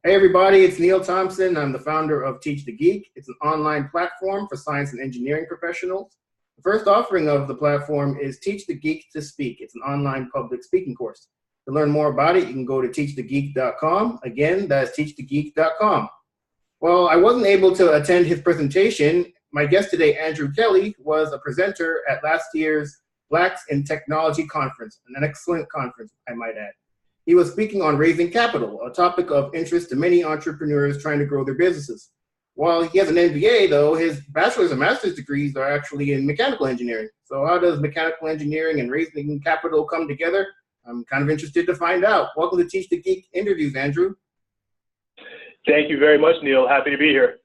Hey everybody, it's Neil Thompson. I'm the founder of Teach the Geek. It's an online platform for science and engineering professionals. The first offering of the platform is Teach the Geek to Speak. It's an online public speaking course. To learn more about it, you can go to teachthegeek.com. Again, that's teachthegeek.com. Well, I wasn't able to attend his presentation. My guest today, Andrew Kelley, was a presenter at last year's Blacks in Technology Conference, an excellent conference, I might add. He was speaking on raising capital, a topic of interest to many entrepreneurs trying to grow their businesses. While he has an MBA, though, his bachelor's and master's degrees are actually in mechanical engineering. So how does mechanical engineering and raising capital come together? I'm kind of interested to find out. Welcome to Teach the Geek interviews, Andrew. Thank you very much, Neil. Happy to be here.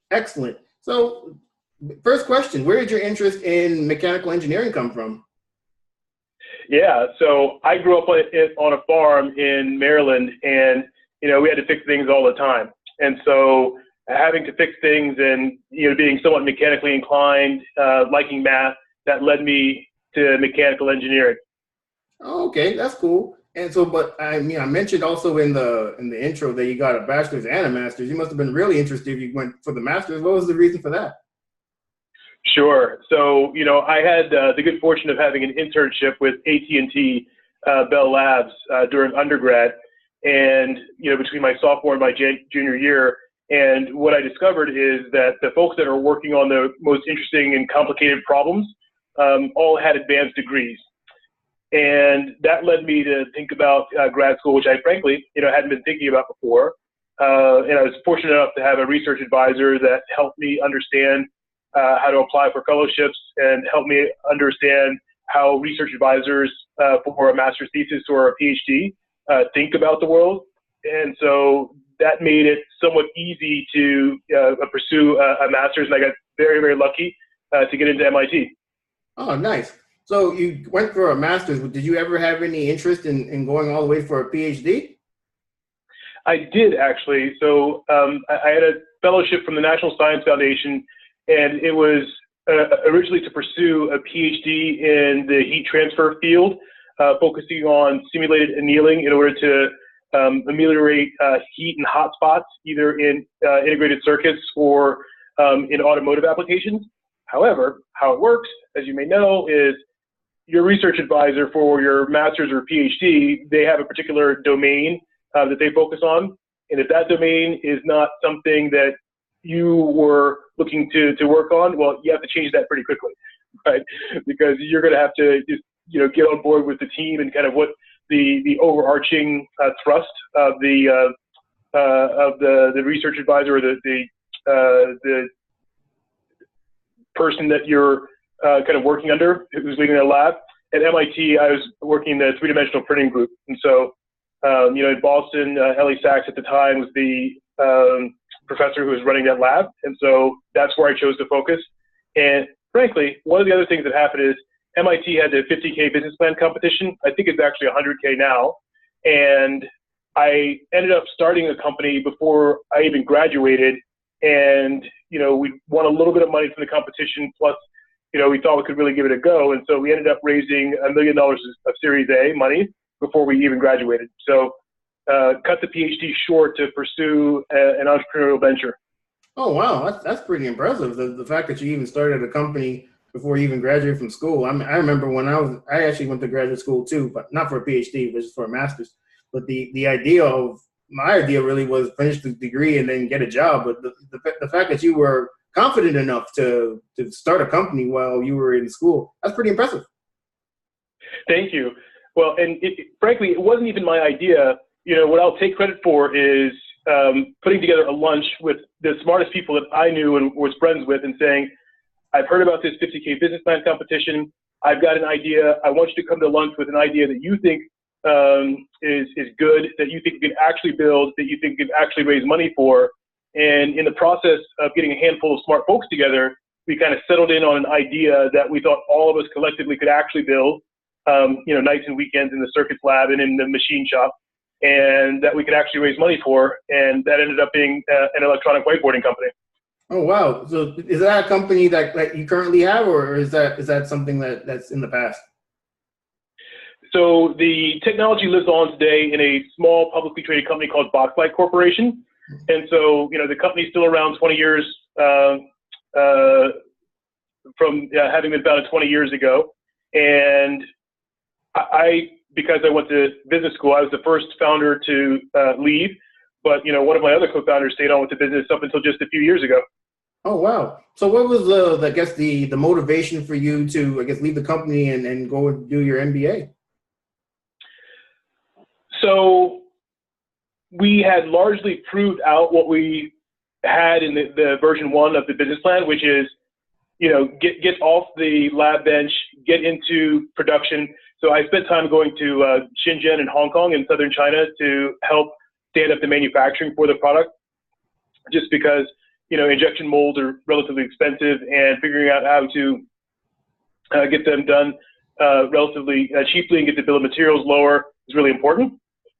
Excellent. So first question, where did your interest in mechanical engineering come from? Yeah, so I grew up on a farm in Maryland, and we had to fix things all the time. And so having to fix things and being somewhat mechanically inclined, liking math, that led me to mechanical engineering. Oh, okay, that's cool. And so, but I mentioned also in the intro that you got a bachelor's and a master's. You must have been really interested if you went for the master's. What was the reason for that? Sure. So, I had the good fortune of having an internship with AT&T Bell Labs during undergrad, and between my sophomore and my junior year. And what I discovered is that the folks that are working on the most interesting and complicated problems all had advanced degrees. And that led me to think about grad school, which I frankly, hadn't been thinking about before. And I was fortunate enough to have a research advisor that helped me understand how to apply for fellowships and help me understand how research advisors for a master's thesis or a PhD think about the world. And so that made it somewhat easy to pursue a master's, and I got very, very lucky to get into MIT. Oh, nice. So you went for a master's. Did you ever have any interest in going all the way for a PhD? I did, actually. So I had a fellowship from the National Science Foundation, and it was originally to pursue a PhD in the heat transfer field, focusing on simulated annealing in order to ameliorate heat and hot spots, either in integrated circuits or in automotive applications. However, how it works, as you may know, is your research advisor for your master's or PhD, they have a particular domain that they focus on. And if that domain is not something that you were looking to work on, well, you have to change that pretty quickly, right? Because you're going to have to just, get on board with the team and kind of what the overarching thrust of the research advisor or the person that you're kind of working under, who's leading the lab. At MIT, I was working in the three-dimensional printing group. And so, in Boston, Ellie Sachs at the time was the professor who was running that lab. And so that's where I chose to focus. And frankly, one of the other things that happened is MIT had the 50K business plan competition. I think it's actually 100K now. And I ended up starting a company before I even graduated. And, we won a little bit of money from the competition. Plus, we thought we could really give it a go. And so we ended up raising $1 million of Series A money before we even graduated. So cut the PhD short to pursue an entrepreneurial venture. Oh, wow. That's pretty impressive. The fact that you even started a company before you even graduated from school. I remember when I actually went to graduate school too, but not for a PhD, but just for a master's. But my idea really was finish the degree and then get a job. But the fact that you were confident enough to start a company while you were in school, that's pretty impressive. Thank you. Well, and frankly, it wasn't even my idea. What I'll take credit for is putting together a lunch with the smartest people that I knew and was friends with and saying, I've heard about this 50K business plan competition. I've got an idea. I want you to come to lunch with an idea that you think is good, that you think you can actually build, that you think you can actually raise money for. And in the process of getting a handful of smart folks together, we kind of settled in on an idea that we thought all of us collectively could actually build, nights and weekends in the circuits lab and in the machine shop, and that we could actually raise money for. And that ended up being an electronic whiteboarding company. Oh, wow. So is that a company that you currently have, or is that something that's in the past? So the technology lives on today in a small publicly traded company called Boxlight Corporation. And so, the company's still around 20 years from having been founded 20 years ago. And because I went to business school, I was the first founder to leave. But, one of my other co-founders stayed on with the business up until just a few years ago. Oh, wow. So what was the motivation for you to, leave the company and go and do your MBA? So we had largely proved out what we had in the version 1 of the business plan, which is, get off the lab bench, get into production. So I spent time going to Shenzhen and Hong Kong in southern China to help stand up the manufacturing for the product, just because, injection molds are relatively expensive, and figuring out how to get them done relatively cheaply and get the bill of materials lower is really important.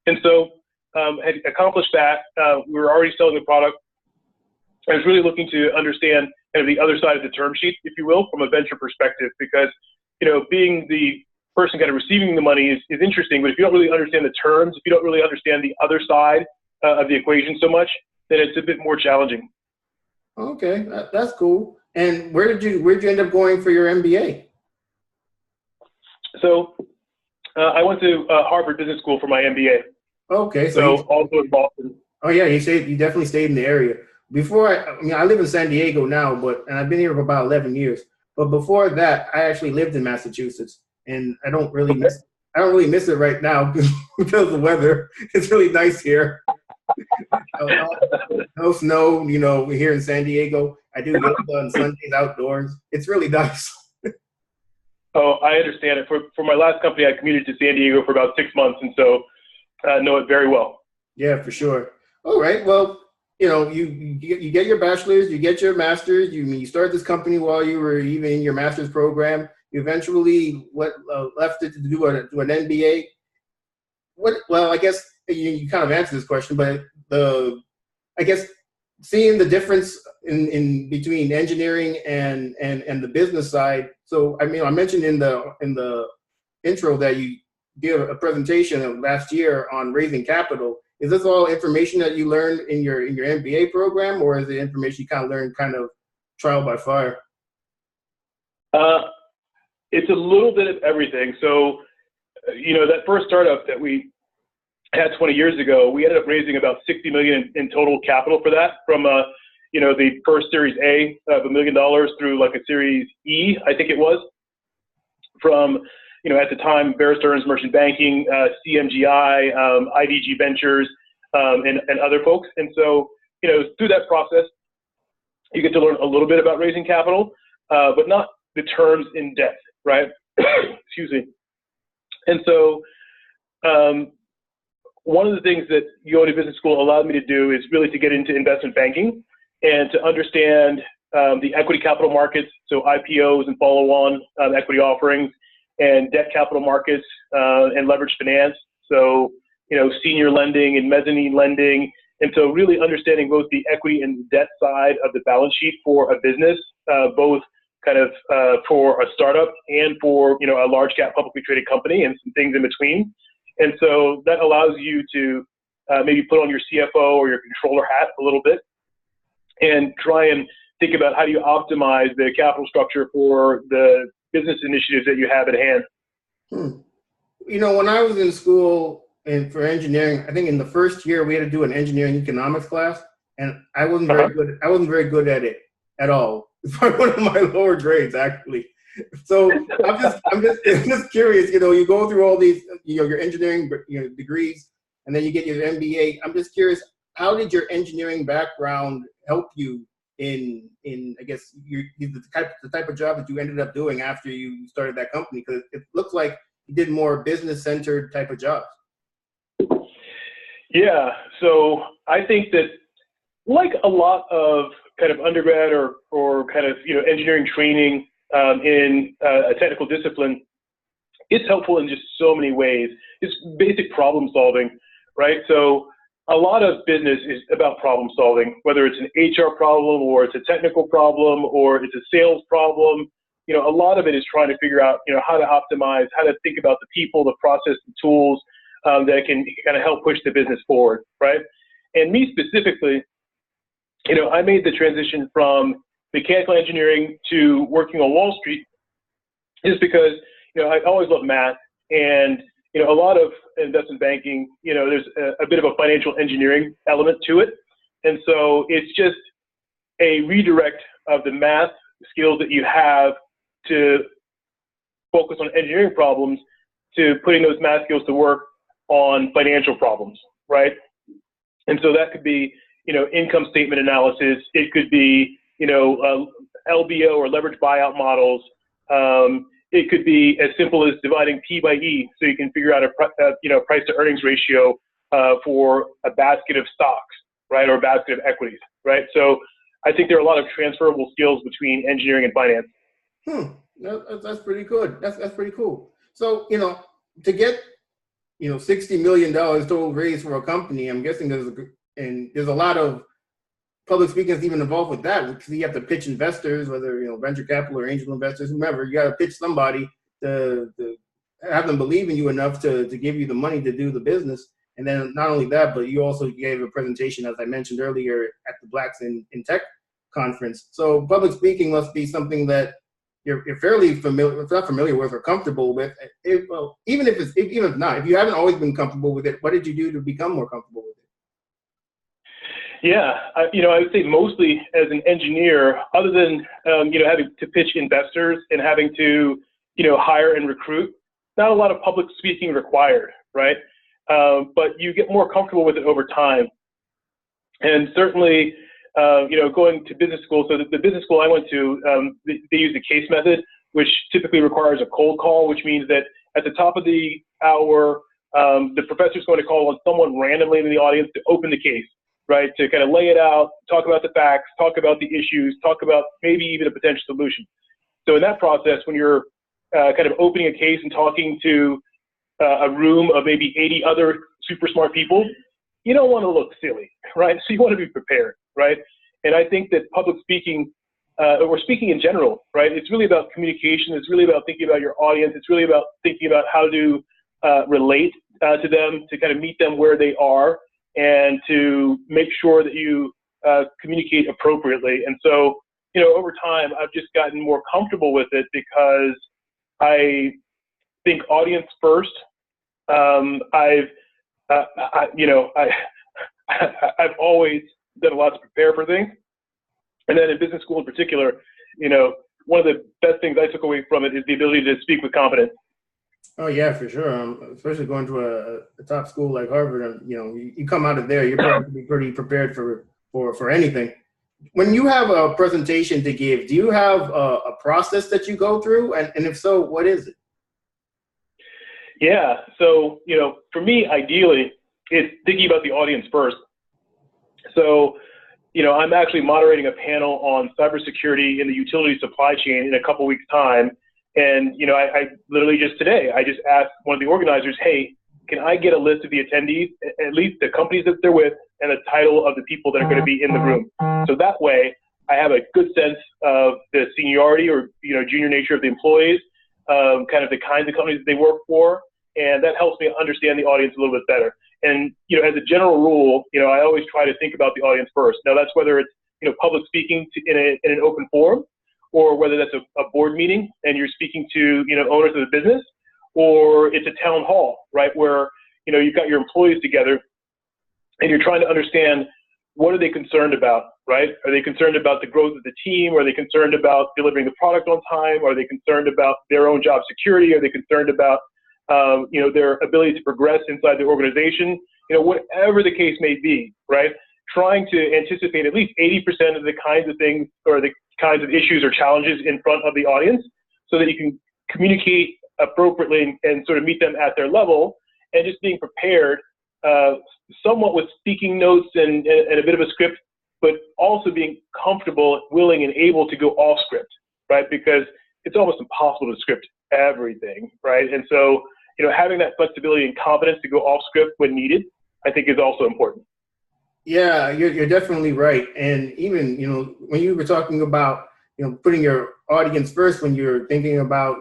And so had accomplished that. We were already selling the product. I was really looking to understand kind of the other side of the term sheet, if you will, from a venture perspective, because, being the person kind of receiving the money is interesting, but if you don't really understand the terms, if you don't really understand the other side of the equation so much, then it's a bit more challenging. Okay, that's cool. And where'd you end up going for your MBA? So I went to Harvard Business School for my MBA. Okay, so also in Boston. Oh yeah, you definitely stayed in the area. Before I live in San Diego now, and I've been here for about 11 years. But before that, I actually lived in Massachusetts, and I don't really miss it right now because of the weather. It's really nice here. No snow, we're here in San Diego. I do yoga on Sundays outdoors. It's really nice. Oh, I understand it. For my last company, I commuted to San Diego for about 6 months, and so I know it very well. Yeah, for sure. All right. Well, you get your bachelor's, you get your master's. You start this company while you were even in your master's program. You eventually left it to do an MBA. Well, I guess you kind of answered this question, but seeing the difference in between engineering and the business side. So I mentioned in the intro that you gave a presentation last year on raising capital. Is this all information that you learned in your MBA program, or is it information you kind of learned kind of trial by fire? It's a little bit of everything. So, that first startup that we had 20 years ago, we ended up raising about $60 million in total capital for that, from the first Series A of $1 million through like a Series E, I think it was, from at the time, Bear Stearns Merchant Banking, CMGI, IDG Ventures, and other folks. And so, through that process, you get to learn a little bit about raising capital, but not the terms in depth, right? Excuse me. And so, one of the things that going to business school allowed me to do is really to get into investment banking and to understand the equity capital markets, so IPOs and follow-on equity offerings, and debt capital markets and leveraged finance. So, senior lending and mezzanine lending. And so really understanding both the equity and debt side of the balance sheet for a business, both kind of for a startup and for, a large cap publicly traded company, and some things in between. And so that allows you to maybe put on your CFO or your controller hat a little bit and try and think about how do you optimize the capital structure for the business initiatives that you have at hand. When I was in school and for engineering, I think in the first year we had to do an engineering economics class, and I wasn't very good. I wasn't very good at it at all. It's probably one of my lower grades, actually. So I'm just curious. You go through all these, your engineering, degrees, and then you get your MBA. I'm just curious, how did your engineering background help you in I guess the type of job that you ended up doing after you started that company? Because it looks like you did more business-centered type of jobs. Yeah, so I think that, like a lot of kind of undergrad or kind of engineering training in a technical discipline, it's helpful in just so many ways. It's basic problem solving, right? So a lot of business is about problem solving, whether it's an HR problem or it's a technical problem or it's a sales problem. A lot of it is trying to figure out, how to optimize, how to think about the people, the process, the tools that can kind of help push the business forward, right? And me specifically, I made the transition from mechanical engineering to working on Wall Street just because, I always loved math, and, a lot of investment banking, there's a bit of a financial engineering element to it. And so it's just a redirect of the math skills that you have to focus on engineering problems to putting those math skills to work on financial problems, right? And so that could be, income statement analysis. It could be, LBO or leverage buyout models. It could be as simple as dividing P by E, so you can figure out a price to earnings ratio for a basket of stocks, right, or a basket of equities, right? So I think there are a lot of transferable skills between engineering and finance. That's pretty good. That's pretty cool. So to get $60 million total raise for a company, I'm guessing there's a lot of public speaking that's even involved with that, because you have to pitch investors, whether venture capital or angel investors, whomever. You got to pitch somebody to have them believe in you enough to give you the money to do the business. And then not only that, but you also gave a presentation, as I mentioned earlier, at the Blacks in Tech conference. So public speaking must be something that you're fairly familiar, if not familiar with or comfortable with. Even if not, if you haven't always been comfortable with it, what did you do to become more comfortable with it? Yeah, I would say mostly as an engineer, other than having to pitch investors and having to hire and recruit, not a lot of public speaking required, right? But you get more comfortable with it over time. And certainly, going to business school. So the business school I went to, they use the case method, which typically requires a cold call, which means that at the top of the hour, the professor's going to call on someone randomly in the audience to open the case, right? To kind of lay it out, talk about the facts, talk about the issues, talk about maybe even a potential solution. So in that process, when you're kind of opening a case and talking to a room of maybe 80 other super smart people, you don't want to look silly, right? So you want to be prepared, right? And I think that public speaking, or speaking in general, right? It's really about communication. It's really about thinking about your audience. It's really about thinking about how to relate to them, to kind of meet them where they are, and to make sure that you communicate appropriately. And so, over time, I've just gotten more comfortable with it because I think audience first. I've always done a lot to prepare for things. And then in business school in particular, one of the best things I took away from it is the ability to speak with confidence. Oh yeah, for sure. Especially going to a top school like Harvard, and you come out of there, you're probably pretty prepared for anything. When you have a presentation to give, do you have a process that you go through, and if so, what is it? Yeah. So for me, ideally, it's thinking about the audience first. So I'm actually moderating a panel on cybersecurity in the utility supply chain in a couple weeks' time. And, I literally just today, I just asked one of the organizers, hey, can I get a list of the attendees, at least the companies that they're with, and the title of the people that are going to be in the room? So that way I have a good sense of the seniority or, junior nature of the employees, kind of the kinds of companies that they work for. And that helps me understand the audience a little bit better. And, as a general rule, I always try to think about the audience first. Now that's whether it's, public speaking in an open forum, or whether that's a board meeting and you're speaking to, owners of the business, or it's a town hall, right? Where, you've got your employees together and you're trying to understand what are they concerned about, right? Are they concerned about the growth of the team? Are they concerned about delivering the product on time? Are they concerned about their own job security? Are they concerned about, their ability to progress inside the organization? Whatever the case may be, right? Trying to anticipate at least 80% of the kinds of things or the kinds of issues or challenges in front of the audience, so that you can communicate appropriately and sort of meet them at their level, and just being prepared somewhat with speaking notes and a bit of a script, but also being comfortable, willing, and able to go off script, right? Because it's almost impossible to script everything, right? And so, having that flexibility and confidence to go off script when needed, I think is also important. Yeah, you're definitely right. And even, when you were talking about, putting your audience first when you're thinking about,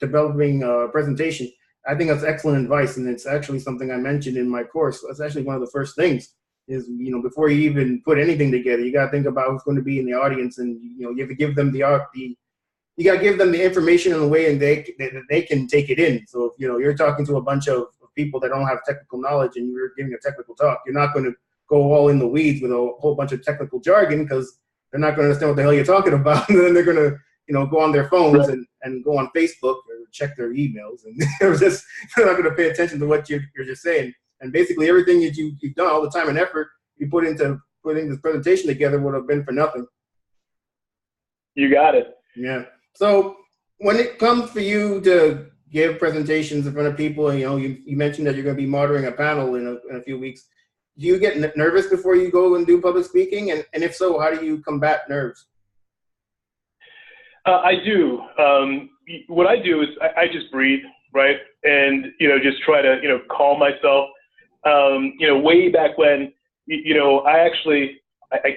developing a presentation, I think that's excellent advice. And it's actually something I mentioned in my course. That's actually one of the first things is, before you even put anything together, you got to think about who's going to be in the audience, and you have to give them you got to give them the information in a way and they can take it in. So if you're talking to a bunch of people that don't have technical knowledge and you're giving a technical talk, you're not going to go all in the weeds with a whole bunch of technical jargon, because they're not going to understand what the hell you're talking about, and then they're going to go on their phones and go on Facebook or check their emails, and they're not going to pay attention to what you're just saying. And basically everything that you've done, all the time and effort you put into putting this presentation together, would have been for nothing. You got it. Yeah. So when it comes for you to give presentations in front of people, you mentioned that you're going to be moderating a panel in a few weeks. Do you get nervous before you go and do public speaking? And if so, how do you combat nerves? I do. What I do is I just breathe, right? And, just try to, calm myself. Way back when, I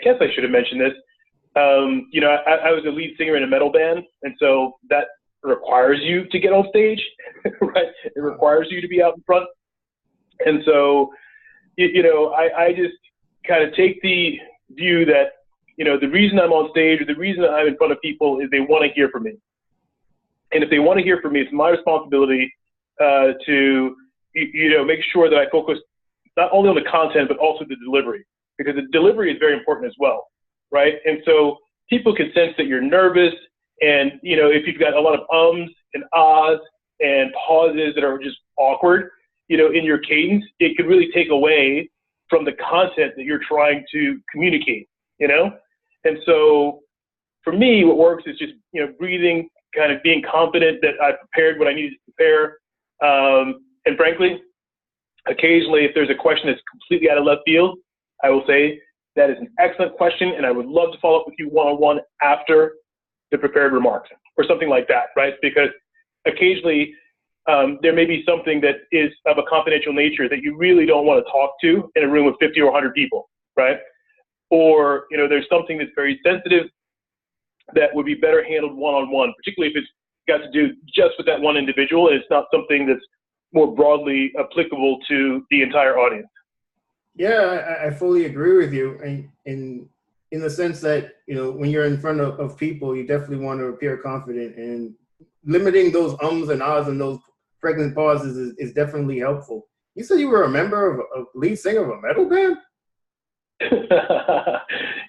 guess I should have mentioned this. I was a lead singer in a metal band, and so that requires you to get on stage, right? It requires you to be out in front. And so, I just kind of take the view that, the reason I'm on stage or the reason I'm in front of people is they want to hear from me. And if they want to hear from me, it's my responsibility to, make sure that I focus not only on the content, but also the delivery, because the delivery is very important as well, right? And so people can sense that you're nervous, and, if you've got a lot of ums and ahs and pauses that are just awkward, in your cadence, it could really take away from the content that you're trying to communicate, And so for me, what works is just, breathing, kind of being confident that I prepared what I needed to prepare. And frankly, occasionally, if there's a question that's completely out of left field, I will say, that is an excellent question, and I would love to follow up with you one-on-one after the prepared remarks or something like that, right? Because occasionally there may be something that is of a confidential nature that you really don't want to talk to in a room of 50 or 100 people, right? Or, there's something that's very sensitive that would be better handled one-on-one, particularly if it's got to do just with that one individual, and it's not something that's more broadly applicable to the entire audience. Yeah, I fully agree with you. In the sense that, when you're in front of people, you definitely want to appear confident, and limiting those ums and ahs and those pregnant pauses is definitely helpful. You said you were a member of lead singer of a metal band?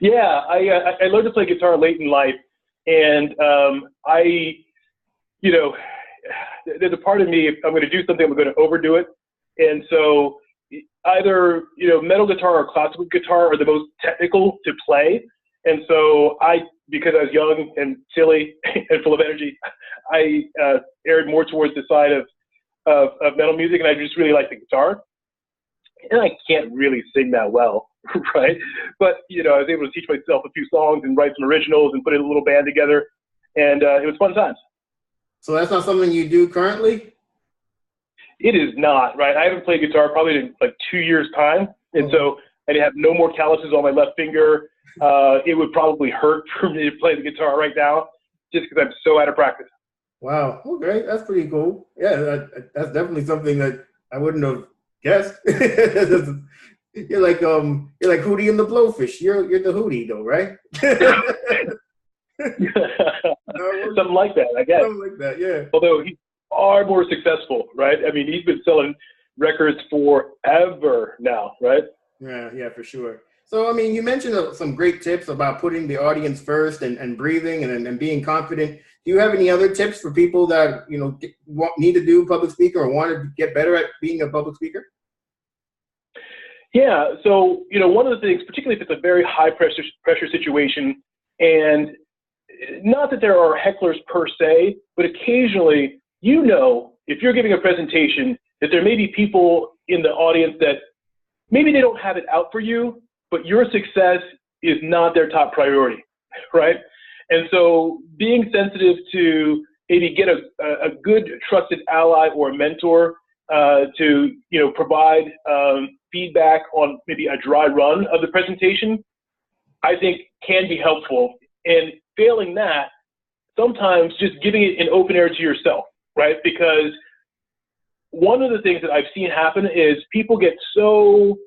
Yeah, I learned to play guitar late in life, and there's a part of me, if I'm going to do something, I'm going to overdo it. And so either, metal guitar or classical guitar are the most technical to play. And so because I was young and silly and full of energy, I erred more towards the side of metal music, and I just really like the guitar. And I can't really sing that well, right? But, I was able to teach myself a few songs and write some originals and put in a little band together. And it was fun times. So that's not something you do currently? It is not, right? I haven't played guitar probably in like 2 years' time. And so I have no more calluses on my left finger. It would probably hurt for me to play the guitar right now just because I'm so out of practice. Wow. Okay. That's pretty cool. Yeah, that's definitely something that I wouldn't have guessed. You're like Hootie and the Blowfish. You're the Hootie though, right? Something like that, I guess. Something like that, yeah. Although he's far more successful, right? I mean, he's been selling records forever now, right? Yeah, for sure. So, I mean, you mentioned some great tips about putting the audience first and breathing and being confident. Do you have any other tips for people that, need to do public speaker or want to get better at being a public speaker? Yeah. So, one of the things, particularly if it's a very high pressure situation, and not that there are hecklers per se, but occasionally, if you're giving a presentation, that there may be people in the audience that maybe they don't have it out for you, but your success is not their top priority, right? And so being sensitive to maybe get a good trusted ally or a mentor to, provide feedback on maybe a dry run of the presentation, I think can be helpful. And failing that, sometimes just giving it an open air to yourself, right? Because one of the things that I've seen happen is people get so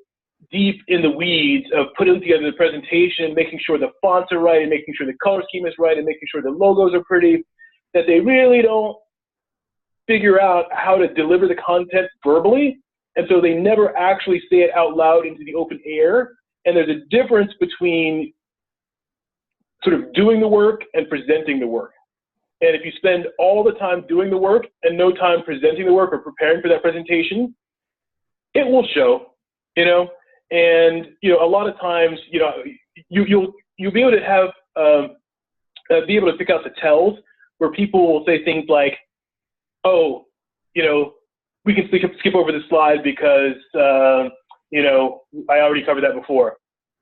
deep in the weeds of putting together the presentation, making sure the fonts are right and making sure the color scheme is right and making sure the logos are pretty, that they really don't figure out how to deliver the content verbally. And so they never actually say it out loud into the open air. And there's a difference between sort of doing the work and presenting the work. And if you spend all the time doing the work and no time presenting the work or preparing for that presentation, it will show, you know. And, you know, a lot of times, you know, you'll be able to have, be able to pick out the tells where people will say things like, oh, you know, we can skip over the slide because, you know, I already covered that before.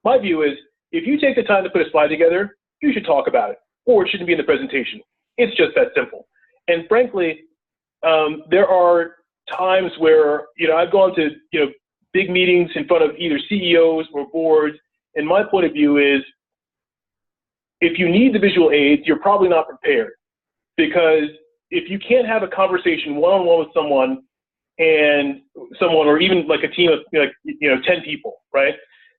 My view is, if you take the time to put a slide together, you should talk about it, or it shouldn't be in the presentation. It's just that simple. And frankly, there are times where, you know, I've gone to, you know, big meetings in front of either CEOs or boards, and my point of view is, if you need the visual aids, you're probably not prepared. Because if you can't have a conversation one-on-one with someone, or even like a team of, like, you know, 10 people, right?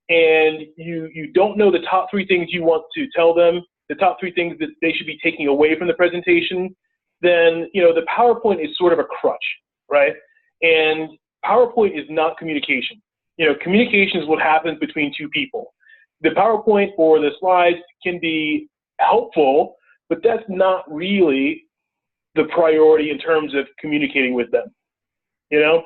And you don't know the top 3 things you want to tell them, the top 3 things that they should be taking away from the presentation, then, you know, the PowerPoint is sort of a crutch, right? And PowerPoint is not communication. You know, communication is what happens between 2 people. The PowerPoint or the slides can be helpful, but that's not really the priority in terms of communicating with them, you know?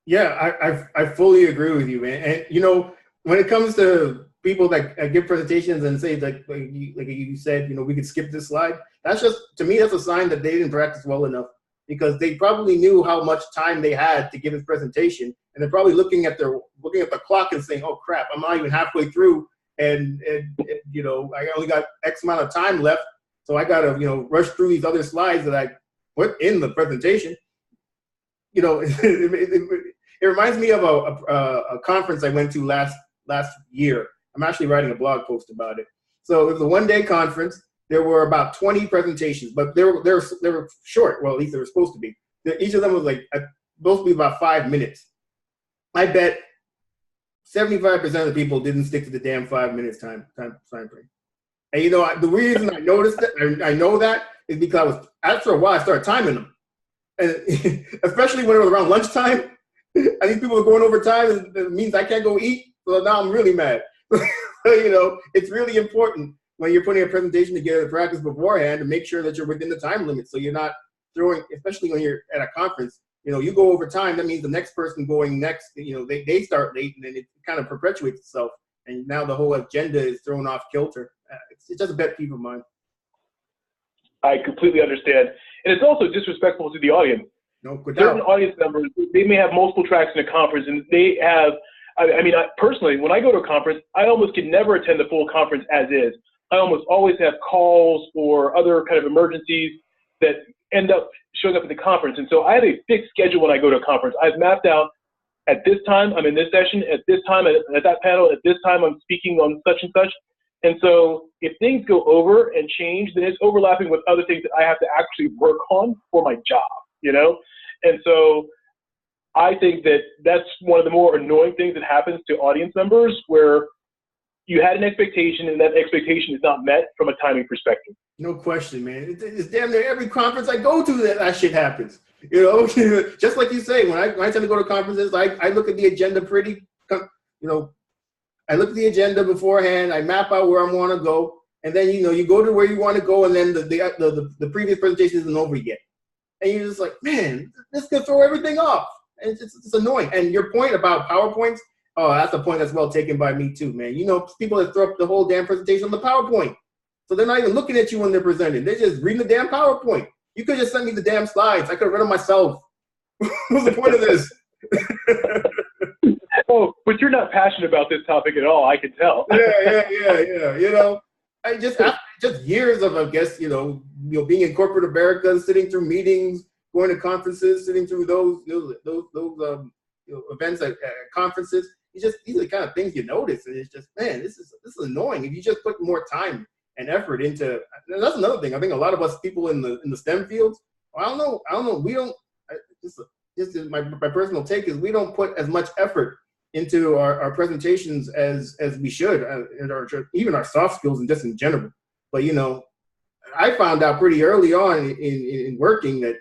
Yeah, I fully agree with you, man. And, you know, when it comes to people that give presentations and say, like you said, you know, we could skip this slide, that's just, to me, that's a sign that they didn't practice well enough, because they probably knew how much time they had to give this presentation, and they're probably looking at the clock and saying, oh crap, I'm not even halfway through, and you know, I only got X amount of time left, so I gotta, you know, rush through these other slides that I put in the presentation. You know, it reminds me of a conference I went to last year. I'm actually writing a blog post about it. So it was a one-day conference. There were about 20 presentations, but they were short. Well, at least they were supposed to be. Each of them was like supposed to be about 5 minutes. I bet 75% of the people didn't stick to the damn 5 minutes time frame. And you know, the reason I noticed it, I know that, is because after a while I started timing them, and especially when it was around lunchtime. And these people are going over time, and it means I can't go eat. So now I'm really mad. You know, it's really important when you're putting a presentation together to practice beforehand to make sure that you're within the time limit. So you're not throwing, especially when you're at a conference, you know, you go over time, that means the next person going next, you know, they start late, and then it kind of perpetuates itself. And now the whole agenda is thrown off kilter. It's just a pet peeve of mine. I completely understand. And it's also disrespectful to the audience. No, good Certain doubt. audience members, they may have multiple tracks in a conference, and they have, I personally, when I go to a conference, I almost can never attend the full conference as is. I almost always have calls or other kind of emergencies that end up showing up at the conference. And so I have a fixed schedule when I go to a conference. I've mapped out, at this time, I'm in this session, at this time, at that panel, at this time, I'm speaking on such and such. And so if things go over and change, then it's overlapping with other things that I have to actually work on for my job, you know? And so I think that that's one of the more annoying things that happens to audience members, where you had an expectation and that expectation is not met from a timing perspective. No question, man. It's damn near every conference I go to that shit happens. You know, just like you say, when I tend to go to conferences, I look at the agenda pretty, you know, I look at the agenda beforehand, I map out where I want to go, and then, you know, you go to where you want to go, and then the previous presentation isn't over yet. And you're just like, man, this could throw everything off. And it's annoying. And your point about PowerPoints, oh, that's a point that's well taken by me too, man. You know, people that throw up the whole damn presentation on the PowerPoint. So they're not even looking at you when they're presenting. They're just reading the damn PowerPoint. You could just send me the damn slides. I could have read them myself. What's the point of this? Oh, but you're not passionate about this topic at all, I can tell. Yeah. You know, I just after years of, I guess, you know, being in corporate America, sitting through meetings, going to conferences, sitting through those events at conferences. These are the kind of things you notice, and it's just, man, this is annoying. If you just put more time and effort into, and that's another thing. I think a lot of us people in the STEM fields, I don't know. We don't. Just my personal take is we don't put as much effort into our presentations as we should, and even our soft skills and just in general. But, you know, I found out pretty early on in working that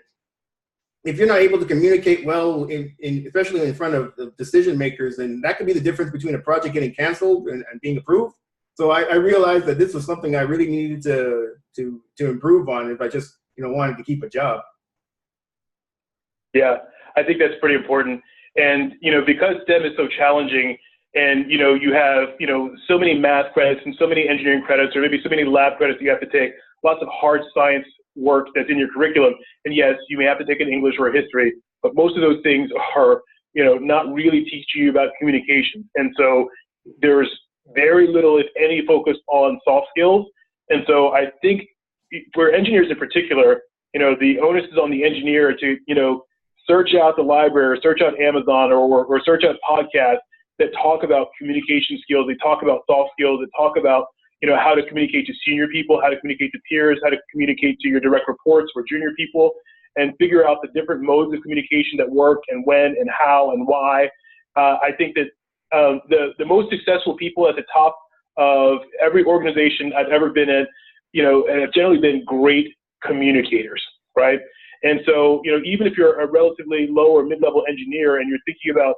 if you're not able to communicate well, especially in front of decision makers, then that could be the difference between a project getting canceled and being approved. So I realized that this was something I really needed to improve on if I just, you know, wanted to keep a job. Yeah, I think that's pretty important. And, you know, because STEM is so challenging and, you know, you have, you know, so many math credits and so many engineering credits, or maybe so many lab credits you have to take, lots of hard science work that's in your curriculum. And yes, you may have to take an English or a history, but most of those things are, you know, not really teaching you about communication. And so there's very little, if any, focus on soft skills. And so I think for engineers in particular, you know, the onus is on the engineer to, you know, search out the library, or search out Amazon, or search out podcasts that talk about communication skills. They talk about soft skills. They talk about, you know, how to communicate to senior people, how to communicate to peers, how to communicate to your direct reports or junior people, and figure out the different modes of communication that work and when and how and why. I think that the most successful people at the top of every organization I've ever been in, you know, have generally been great communicators, right? And so, you know, even if you're a relatively low or mid-level engineer and you're thinking about,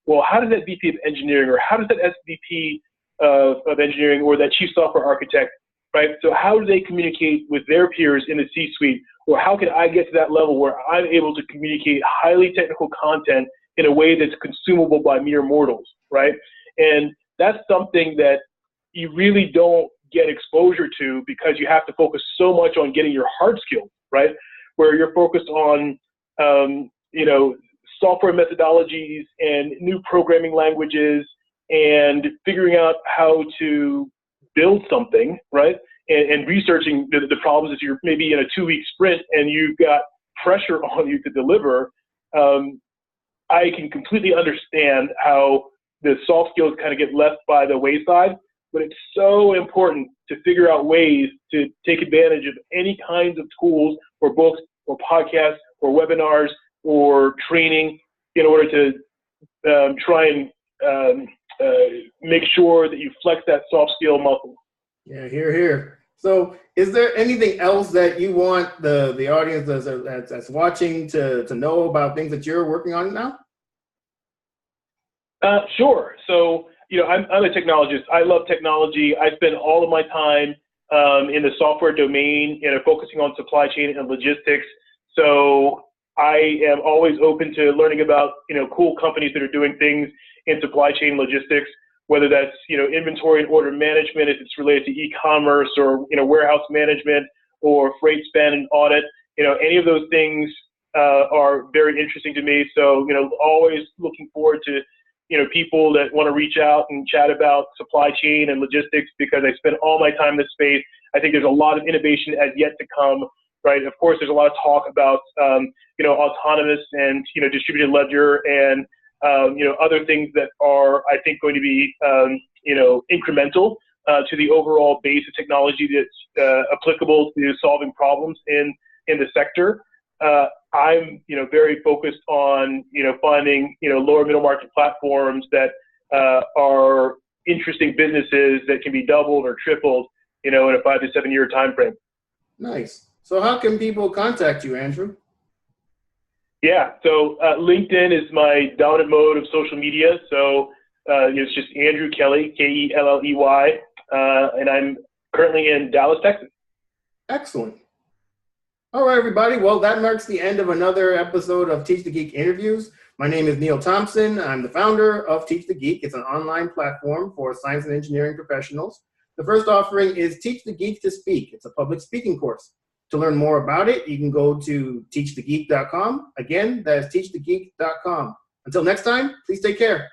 well, how does that VP of engineering, or how does that SVP of engineering, or that chief software architect, right? So how do they communicate with their peers in the C-suite? Or how can I get to that level where I'm able to communicate highly technical content in a way that's consumable by mere mortals, right? And that's something that you really don't get exposure to because you have to focus so much on getting your hard skills, right? Where you're focused on, you know, software methodologies and new programming languages and figuring out how to build something, right? And researching the problems as you're maybe in a 2-week sprint and you've got pressure on you to deliver. I can completely understand how the soft skills kind of get left by the wayside, but it's so important to figure out ways to take advantage of any kinds of tools or books or podcasts or webinars or training in order to try and make sure that you flex that soft skill muscle. Yeah, hear, hear. So is there anything else that you want the audience that's watching to know about things that you're working on now? Sure. So, you know, I'm a technologist. I love technology. I spend all of my time in the software domain, you know, focusing on supply chain and logistics. So I am always open to learning about, you know, cool companies that are doing things in supply chain logistics, whether that's, you know, inventory and order management, if it's related to e-commerce, or, you know, warehouse management, or freight spend and audit. You know, any of those things are very interesting to me. So, you know, always looking forward to, you know, people that want to reach out and chat about supply chain and logistics, because I spend all my time in this space. I think there's a lot of innovation as yet to come, right? Of course, there's a lot of talk about, you know, autonomous and, you know, distributed ledger and, you know, other things that are, I think, going to be, you know, incremental to the overall base of technology that's applicable to solving problems in the sector. I'm, you know, very focused on, you know, finding, you know, lower middle market platforms that are interesting businesses that can be doubled or tripled, you know, in a 5 to 7 year time frame. Nice. So how can people contact you, Andrew? Yeah, so LinkedIn is my dominant mode of social media. So it's just Andrew Kelley, Kelley, and I'm currently in Dallas, Texas. Excellent. All right, everybody. Well, that marks the end of another episode of Teach the Geek Interviews. My name is Neil Thompson. I'm the founder of Teach the Geek. It's an online platform for science and engineering professionals. The first offering is Teach the Geek to Speak. It's a public speaking course. To learn more about it, you can go to teachthegeek.com. Again, that is teachthegeek.com. Until next time, please take care.